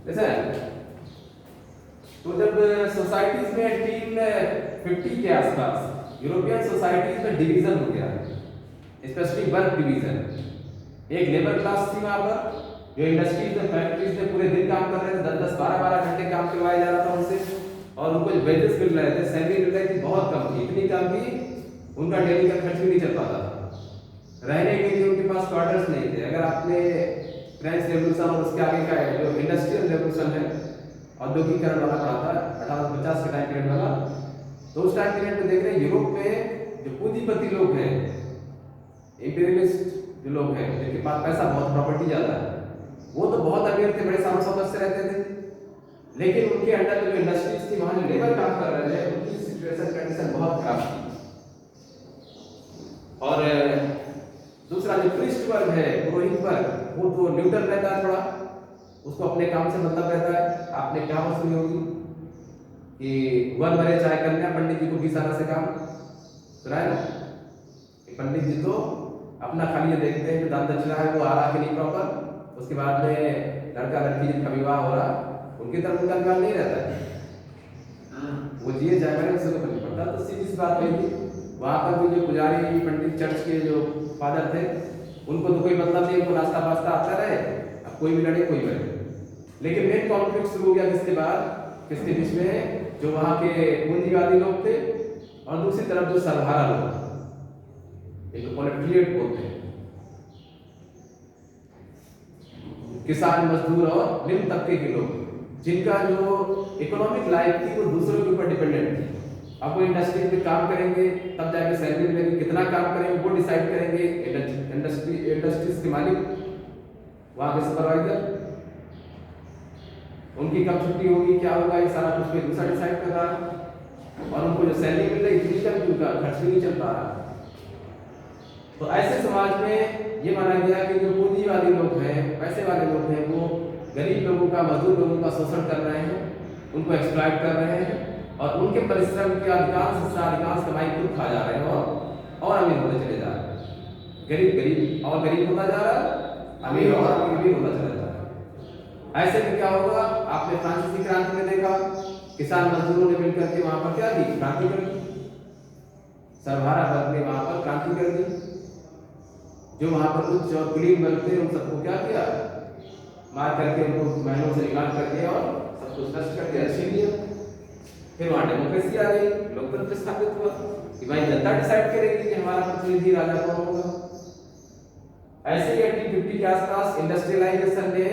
ऐसा है। तो जब सोसाइटीज में 1850 के आसपास यूरोपियन सोसाइटीज में डिवीजन हो गया, स्पेशली वर्क डिवीजन। एक लेबर क्लास थी वहां पर, जो इंडस्ट्रीज में फैक्ट्रीज में पूरे दिन काम कर रहे थे, 10-10 12-12 घंटे काम करवाया जा रहा था उनसे, और उनको जो वेजेस मिल रहे थे, सैलरी मिल रही थी बहुत कम थी, इतनी कम थी उनका डेली का खर्च भी नहीं चल पाता था। रहने के लिए उनके पास क्वार्टर्स नहीं थे। अगर आपने फ्रेंच रेवोल्यूशन और उसके आगे का जो इंडस्ट्रियल रेवोल्यूशन है, औद्योगिकरण वाला पड़ा था 1850 के टाइम पीरियड वाला, तो उस टाइम पीरियड में देख रहे हैं यूरोप में जो पूंजीपति लोग हैं, इंपीरियलिस्ट जो लोग हैं, जिनके पास पैसा बहुत, प्रॉपर्टी ज्यादा है, वो तो बहुत अमीर थे, बड़े सामान सौकत से रहते थे, लेकिन उनके अंडर में जो इंडस्ट्रीज थी, वहां जो लेबर काम कर रहे थे, उनकी सिचुएशन कंडीशन बहुत खराब थी। और दूसरा जो प्रीस्ट वर्ग है, पुरोहित वर्ग, वो तो न्यूट्रल रहता है थोड़ा, उसको अपने काम से मतलब रहता है। आपने कहावत सुनी होगी कि वन मरे चाहे कन्या, पंडित जी को 20 आना से काम। सुना है ना? पंडित जी तो अपना खाली ये देखते हैं जो दान दक्षिणा है वो आ रहा कि नहीं प्रॉपर, उसके बाद में लड़का लड़की जिनका विवाह हो रहा, उनकी तरफ उनका विवाह नहीं रहता है, वो जिए जाए मैंने उसको नहीं पड़ता। तो सीधी सी बात वही थी, वहाँ पर भी जो पुजारी पंडित चर्च के जो फादर थे, उनको तो कोई मतलब नहीं, उनको नाश्ता वास्ता आता रहे, अब कोई भी लड़े कोई बने। लेकिन मेन कॉन्फ्लिक्ट शुरू हो गया किसके बाद, किसके बीच में, जो वहाँ के पूंजीवादी लोग थे और दूसरी तरफ जो सरधारा लोग, एक प्रोलेटेरिएट बोलते हैं, किसान मजदूर और निम्न तबके के लोग, जिनका जो इकोनॉमिक लाइफ थी वो दूसरों के ऊपर डिपेंडेंट थी। अब वो इंडस्ट्री में काम करेंगे तब जाके सैलरी मिलेगी, कितना काम करेंगे वो डिसाइड करेंगे इंडस्ट्रीज के मालिक, वहाँ के सुपरवाइजर, उनकी कब छुट्टी होगी, क्या होगा, ये सारा कुछ कोई दूसरा डिसाइड कर रहा है, और उनको जो सैलरी मिल रही इतनी कम, उनका खर्च भी नहीं चल पा रहा। तो ऐसे समाज में ये माना गया कि जो पूंजीवादी लोग हैं, पैसे वाले लोग हैं, वो गरीब लोगों का, मजदूर लोगों का शोषण कर रहे हैं, उनको एक्सप्लॉइट कर रहे हैं, और उनके परिश्रम की अधिकांश कमाई खुद खा जा रहे हैं और अमीर होते चले जा रहे हैं। गरीब और गरीब होता जा रहा है, अमीर और अमीर होता चला जा रहा है। ऐसे में क्या होगा, आपने फ्रांसीसी क्रांति में देखा, किसान मजदूरों ने मिलकर के वहां पर क्या की, क्रांति कर दी, सरभारा वर्ग ने वहां पर क्रांति कर दी। जो वहां पर उच्च और कुलीन वर्ग थे, उन सबको क्या किया, मार करके उनको महलों से निकाल करके और सब कुछ नष्ट करके छीन लिया। फिर वहां डेमोक्रेसी आ गई, लोकतंत्र स्थापित हुआ कि भाई जनता डिसाइड करेगी कि हमारा प्रतिनिधि राजा कौन होगा। ऐसे ही 1850 के आसपास इंडस्ट्रियलाइजेशन ने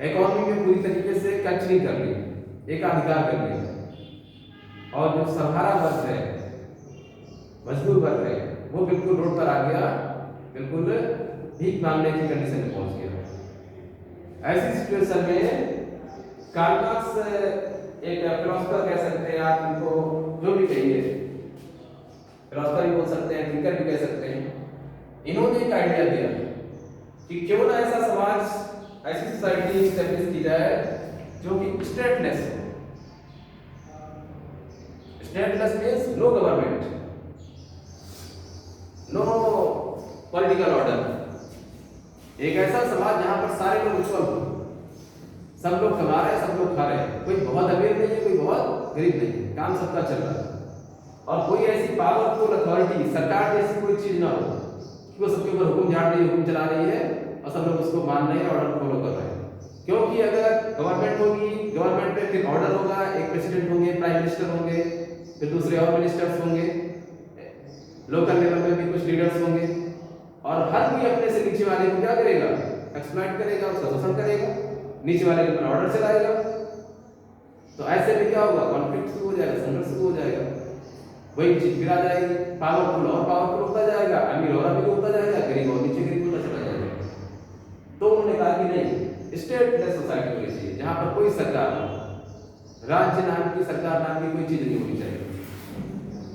इकोनॉमी में पूरी तरीके से कैच नहीं कर ली, एक अधिकार कर लिया, और जो सरहारा वर्ग है, मजदूर वर्ग है, वो बिल्कुल रोड पर आ गया, बिल्कुल भीख मांगने की कंडीशन में पहुंच गया। ऐसी सिचुएशन में कार्ल मार्क्स, एक फिलोसोफर कह सकते हैं आप इनको, जो भी कहिए, फिलोसोफर भी बोल सकते हैं, थिंकर भी कह सकते हैं, इन्होंने एक आइडिया दिया कि क्यों ना ऐसा समाज, ऐसी सोसाइटी स्टैब्लिश की जाए जो कि स्टेटलेस हो। Stateless means no government, no political order, एक ऐसा समाज जहां पर सारे लोग इक्वल हो, सब लोग कमा रहे हैं, सब लोग खा रहे हैं, कोई बहुत अमीर नहीं है, कोई बहुत गरीब नहीं है, काम सबका चल रहा है, और कोई ऐसी पावरफुल अथॉरिटी, सरकार जैसी कोई चीज ना हो कि वो सबके ऊपर हुक्म झाड़ रही है, हुक्म चला रही है, और सब लोग उसको मान रहे हैं, ऑर्डर फॉलो कर रहे हैं। क्योंकि अगर गवर्नमेंट होगी, गवर्नमेंट पे फिर ऑर्डर होगा, एक प्रेसिडेंट होंगे, प्राइम मिनिस्टर होंगे, फिर दूसरे और मिनिस्टर्स होंगे, लोकल लेवल में भी कुछ लीडर्स होंगे, और हर कोई अपने से नीचे वाले को क्या करेगा, एक्सप्लॉइट करेगा, उसका शोषण करेगा, नीचे वाले के ऊपर ऑर्डर चलाएगा। तो ऐसे में क्या होगा, कॉन्फ्लिक्ट शुरू हो जाएगा, संघर्ष शुरू हो जाएगा, वही चीज गिरा जाएगी, पावरफुल और पावरफुल होता जाएगा, अमीर और अमीर होता जाएगा, गरीब और नीचे गरीब होता चला जाएगा। तो उन्होंने कहा कि नहीं, स्टेटलेस सोसाइटी होनी चाहिए, जहां पर कोई सरकार हो, राज्य नाम की, सरकार नाम की कोई चीज नहीं होनी चाहिए,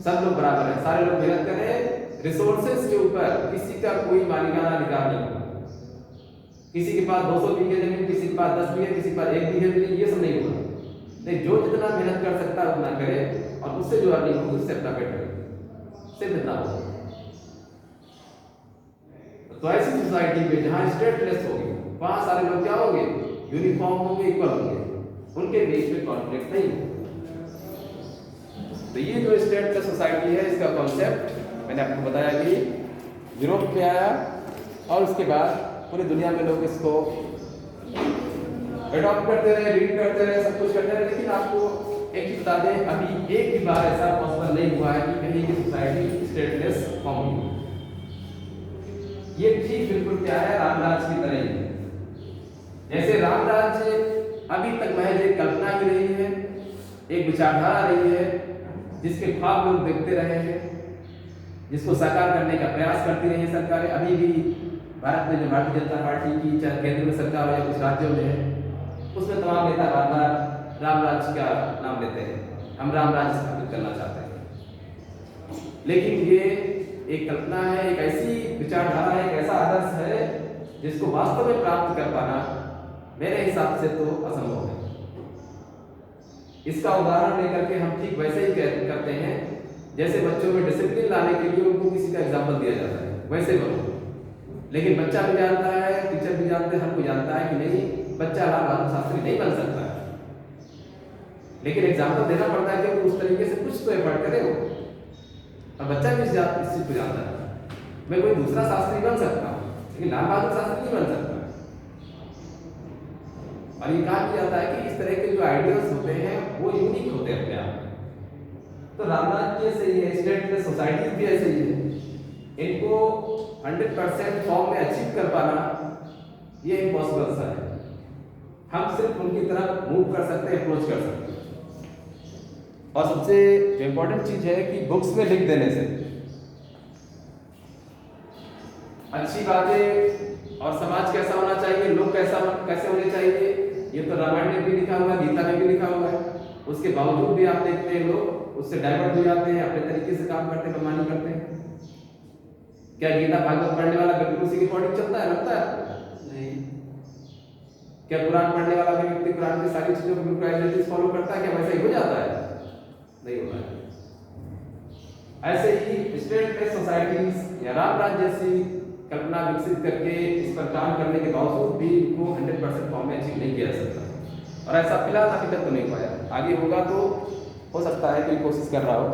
सब लोग बराबर है, सारे लोग मेहनत करें, रिसोर्सेज के ऊपर किसी का कोई मालिकाना अधिकार नहीं होगा, किसी के पास 200 बीघे जमीन, किसी के पास 10 बीघे, किसी के पास 1 बीघे जमीन, ये सब नहीं होगा। नहीं, जो जितना मेहनत कर सकता है उतना करे, और उससे जो अर्निंग होगी उससे अपना बेटर करे, सिर्फ इतना होगा। तो ऐसी सोसाइटी में जहां स्टेटलेस होगी, वहाँ सारे लोग क्या होंगे, यूनिफॉर्म होंगे, इक्वल होंगे, उनके बीच में कॉन्फ्लिक्ट नहीं होगा। तो ये जो स्टेटलेस सोसाइटी है, इसका कॉन्सेप्ट मैंने आपको बताया कि यूरोप में आया और उसके बाद पूरी दुनिया में लोग इसको एडॉप्ट करते रहे, रीड करते रहे, सब कुछ करते रहे। लेकिन आपको एक चीज बता दें, अभी एक भी बार ऐसा पॉसिबल नहीं हुआ है कि कहीं की सोसाइटी स्टेटलेस फॉर्म हुई। ये ठीक बिल्कुल क्या है, रामराज की तरह ही है। जैसे रामराज अभी तक महज एक कल्पना ही रही है, एक विचारधारा रही है, जिसके ख्वाब लोग देखते रहे हैं, जिसको साकार करने का प्रयास करती रही है सरकारें। अभी भी भारत में जो भारतीय जनता पार्टी की चाहे केंद्र में सरकार हो या कुछ राज्यों में है, उसमें तमाम नेता बार बार रामराज का नाम लेते हैं, हम रामराज स्थापित करना चाहते हैं। लेकिन ये एक कल्पना है, एक ऐसी विचारधारा है, एक ऐसा आदर्श है जिसको वास्तव में प्राप्त कर पाना मेरे हिसाब से तो असंभव है। इसका उदाहरण लेकर के हम ठीक वैसे ही करते हैं जैसे बच्चों में डिसिप्लिन लाने के लिए उनको किसी का एग्जाम्पल दिया जाता है, वैसे बनो। लेकिन बच्चा भी जानता है, टीचर भी जानते हैं, हर कोई जानता है कि नहीं, बच्चा लाल बहादुर शास्त्री नहीं बन सकता है। लेकिन एग्जाम्पल देना पड़ता है कि उस तरीके से कुछ तो एफर्ट करे वो, और बच्चा भी इस चीज को जानता है। मैं कोई दूसरा शास्त्री बन सकता हूँ, लेकिन लाल बहादुर शास्त्री नहीं बन सकता। और ये कहा जाता है कि इस तरह के जो आइडियल्स होते हैं वो यूनिक होते हैं अपने आप में। तो रामराज जी ऐसे ही है, स्टेटलेस सोसाइटीज भी ऐसे ही है। इनको 100% फॉर्म में अचीव कर पाना ये इम्पॉसिबल सा है। हम सिर्फ उनकी तरफ मूव कर सकते हैं, अप्रोच कर सकते हैं। और सबसे जो इम्पोर्टेंट चीज है कि बुक्स में लिख देने से अच्छी बातें और समाज कैसा होना चाहिए, लोग कैसे होने चाहिए, ये तो रामायण में भी लिखा हुआ है, गीता में भी लिखा हुआ है। उसके बावजूद भी आप देखते हैं लोग उससे डाइवर्ट हो जाते हैं, अपने तरीके से काम करते हैं, मनमानी करते हैं। क्या गीता भागवत पढ़ने वाला बिल्कुल उसी के अकॉर्डिंग चलता है, लगता है आपको? नहीं। क्या कुरान पढ़ने वाला व्यक्ति कुरान की सारी चीजों को बिल्कुल एज इट इज फॉलो करता है? क्या वैसा ही हो जाता है? नहीं होता है। ऐसे ही स्टेटलेस सोसाइटीज या रामराज जैसी कल्पना विकसित करके इस पर काम करने के बावजूद भी इनको 100% फॉर्म में अचीव नहीं किया जा सकता। और ऐसा फिलहाल अभी तक तो नहीं पाया, आगे होगा तो हो सकता है कोई कोशिश कर रहा हो।